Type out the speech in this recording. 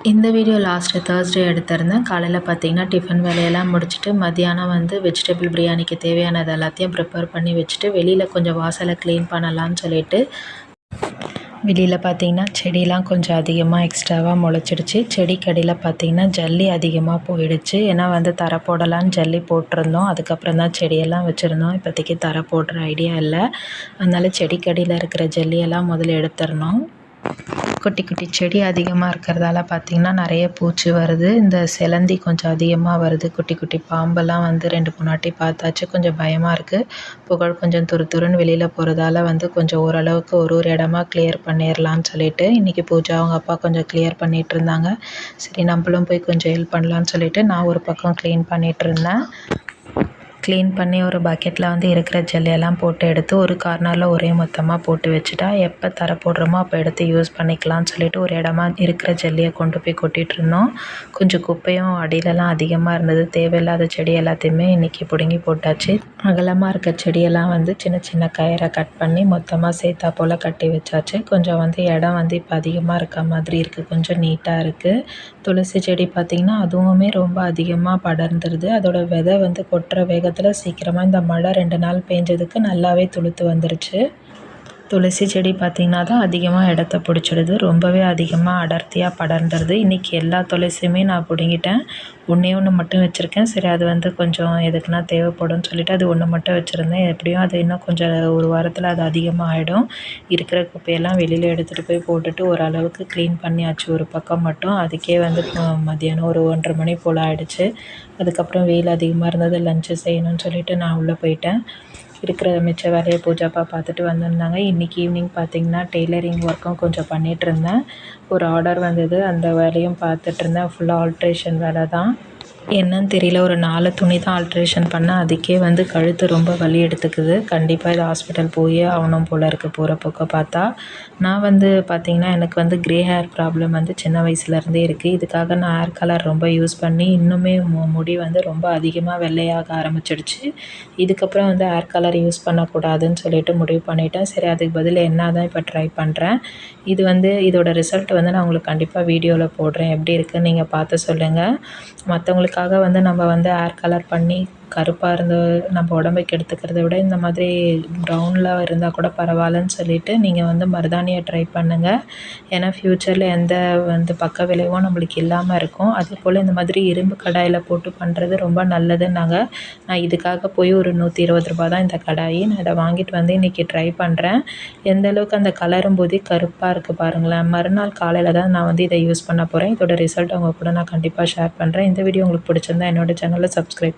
இந்த video last Thursday எடுத்திருந்தேன். காலையில் பார்த்தீங்கன்னா டிஃபன் வேலையெல்லாம் முடிச்சுட்டு மத்தியானம் வந்து வெஜிடபிள் பிரியாணிக்கு தேவையானது எல்லாத்தையும் ப்ரிப்பேர் பண்ணி வச்சுட்டு வெளியில் கொஞ்சம் வாசலை க்ளீன் பண்ணலான்னு சொல்லிட்டு வெளியில் பார்த்தீங்கன்னா செடியெலாம் கொஞ்சம் அதிகமாக எக்ஸ்ட்ராவாக முளைச்சிடுச்சு. செடிக்கடியில் பார்த்தீங்கன்னா ஜல்லி அதிகமாக போயிடுச்சு. ஏன்னா வந்து தரை போடலான்னு ஜல்லி போட்டிருந்தோம். அதுக்கப்புறம் தான் செடியெல்லாம் வச்சுருந்தோம். இப்போதைக்கு தரை போடுற ஐடியா இல்லை. அதனால் செடிக்கடியில் இருக்கிற ஜல்லியெல்லாம் முதல்ல எடுத்துடணும். குட்டி குட்டி செடி அதிகமாக இருக்கிறதால பார்த்திங்கன்னா நிறைய பூச்சி வருது. இந்த சிலந்தி கொஞ்சம் அதிகமாக வருது. குட்டி குட்டி பாம்பெல்லாம் வந்து 2, 3 வாட்டி பார்த்தாச்சு. கொஞ்சம் பயமாக இருக்குது. புகழ் கொஞ்சம் துருன்னு வெளியில் போகிறதால வந்து கொஞ்சம் ஓரளவுக்கு ஒரு இடமா கிளியர் பண்ணிடலான்னு சொல்லிட்டு இன்றைக்கி பூஜா அவங்க அப்பா கொஞ்சம் கிளியர் பண்ணிகிட்டு இருந்தாங்க. சரி நம்மளும் போய் கொஞ்சம் ஹெல்ப் பண்ணலான்னு சொல்லிட்டு நான் ஒரு பக்கம் க்ளீன் பண்ணிகிட்ருந்தேன். க்ளீன் பண்ணி ஒரு பக்கெட்டில் வந்து இருக்கிற ஜல்லியெல்லாம் போட்டு எடுத்து ஒரு கார்னரில் ஒரே மொத்தமாக போட்டு வச்சுட்டா எப்போ தரை போடுறோமோ அப்போ எடுத்து யூஸ் பண்ணிக்கலாம்னு சொல்லிட்டு ஒரு இடமா இருக்கிற ஜல்லியை கொண்டு போய் கொட்டிகிட்டு இருந்தோம். கொஞ்சம் குப்பையும் அடியிலலாம் அதிகமாக இருந்தது. தேவையில்லாத செடி எல்லாத்தையுமே இன்றைக்கி பிடுங்கி போட்டாச்சு. அகலமாக இருக்க செடியெல்லாம் வந்து சின்ன சின்ன கயிறை கட் பண்ணி மொத்தமாக சேர்த்தா போல் கட்டி வச்சாச்சு. கொஞ்சம் வந்து இடம் வந்து இப்போ அதிகமாக இருக்க மாதிரி இருக்குது. கொஞ்சம் நீட்டாக இருக்குது. துளசி செடி பார்த்திங்கன்னா அதுவுமே ரொம்ப அதிகமாக படர்ந்துருது. அதோட விதை வந்து கொட்டுற வேகத்தில் சீக்கிரமாக இந்த மழை 2 நாள் பெஞ்சதுக்கு நல்லாவே துளுத்து வந்துருச்சு. துளசி செடி பார்த்திங்கன்னா தான் அதிகமாக இடத்த பிடிச்சிடுது. ரொம்பவே அதிகமாக அடர்த்தியாக படர்ந்துருது. இன்றைக்கி எல்லா துளசியுமே நான் பிடுங்கிட்டேன். ஒன்று மட்டும் வச்சுருக்கேன். சரி அது வந்து கொஞ்சம் எதுக்குன்னா தேவைப்படும்னு சொல்லிவிட்டு அது ஒன்று மட்டும் வச்சுருந்தேன். எப்படியும் அது இன்னும் கொஞ்சம் ஒரு வாரத்தில் அது அதிகமாக ஆகிடும். இருக்கிற குப்பையெல்லாம் வெளியில் எடுத்துகிட்டு போய் போட்டுட்டு ஓரளவுக்கு க்ளீன் பண்ணியாச்சு ஒரு பக்கம் மட்டும். அதுக்கே வந்து மதியானம் ஒரு 1:30 மணி போல் ஆகிடுச்சு. அதுக்கப்புறம் வெயில் அதிகமாக இருந்தது. லஞ்சு செய்யணும்னு சொல்லிவிட்டு நான் உள்ளே போயிட்டேன். இருக்கிற மிச்ச வேலையை பூஜாப்பா பார்த்துட்டு வந்திருந்தாங்க. இன்றைக்கி ஈவினிங் பார்த்திங்கன்னா டெய்லரிங் ஒர்க்கும் கொஞ்சம் பண்ணிகிட்ருந்தேன். ஒரு ஆர்டர் வந்தது. அந்த வேலையும் பார்த்துட்ருந்தேன். ஃபுல்லாக ஆல்ட்ரேஷன் வேலை தான். என்னன்னு தெரியல, ஒரு 4 துணி தான் ஆல்ட்ரேஷன் பண்ணேன். அதுக்கே வந்து கழுத்து ரொம்ப வலி எடுத்துக்குது. கண்டிப்பாக இது ஹாஸ்பிட்டல் போயே ஆகணும் போல் இருக்குது போகிற பக்கம் பார்த்தா. நான் வந்து பார்த்திங்கன்னா எனக்கு வந்து க்ரே ஹேர் ப்ராப்ளம் வந்து சின்ன வயசுலேருந்தே இருக்குது. இதுக்காக நான் ஹேர் கலர் ரொம்ப யூஸ் பண்ணி இன்னுமே முடி வந்து ரொம்ப அதிகமாக வெள்ளையாக ஆரம்பிச்சிடுச்சு. இதுக்கப்புறம் வந்து ஹேர் கலர் யூஸ் பண்ணக்கூடாதுன்னு சொல்லிட்டு முடிவு பண்ணிட்டேன். சரி அதுக்கு பதில் என்ன தான் இப்போ ட்ரை பண்ணுறேன். இது வந்து இதோட ரிசல்ட் வந்து நான் உங்களுக்கு கண்டிப்பாக வீடியோவில் போடுறேன். எப்படி இருக்குதுன்னு நீங்கள் பார்த்து சொல்லுங்கள். மற்றவங்களுக்காக வந்து நம்ம வந்து ஹேர் கலர் பண்ணி கருப்பாக இருந்து நம்ம உடம்பை கெடுத்துக்கிறத விட இந்த மாதிரி ப்ரௌனில் இருந்தால் கூட பரவாயில்லன்னு சொல்லிவிட்டு நீங்கள் வந்து மருதாணியை ட்ரை பண்ணுங்கள். ஏன்னா ஃப்யூச்சரில் எந்த வந்து பக்க விளைவும் நம்மளுக்கு இல்லாமல் இருக்கும். அதேபோல் இந்த மாதிரி இரும்பு கடாயில் போட்டு பண்ணுறது ரொம்ப நல்லதுன்னாங்க. நான் இதுக்காக போய் ஒரு 120 ரூபா தான் இந்த கடாயி. நான் இதை வாங்கிட்டு வந்து இன்றைக்கி ட்ரை பண்ணுறேன். எந்த அளவுக்கு அந்த கலரும் போது கருப்பாக இருக்குது பாருங்களேன். மறுநாள் காலையில் தான் நான் வந்து இதை யூஸ் பண்ண போகிறேன். இதோட ரிசல்ட் அவங்க கூட நான் கண்டிப்பாக ஷேர் பண்ணுறேன். இந்த வீடியோ உங்களுக்கு பிடிச்சிருந்தா என்னோட சேனலை சப்ஸ்கிரைப்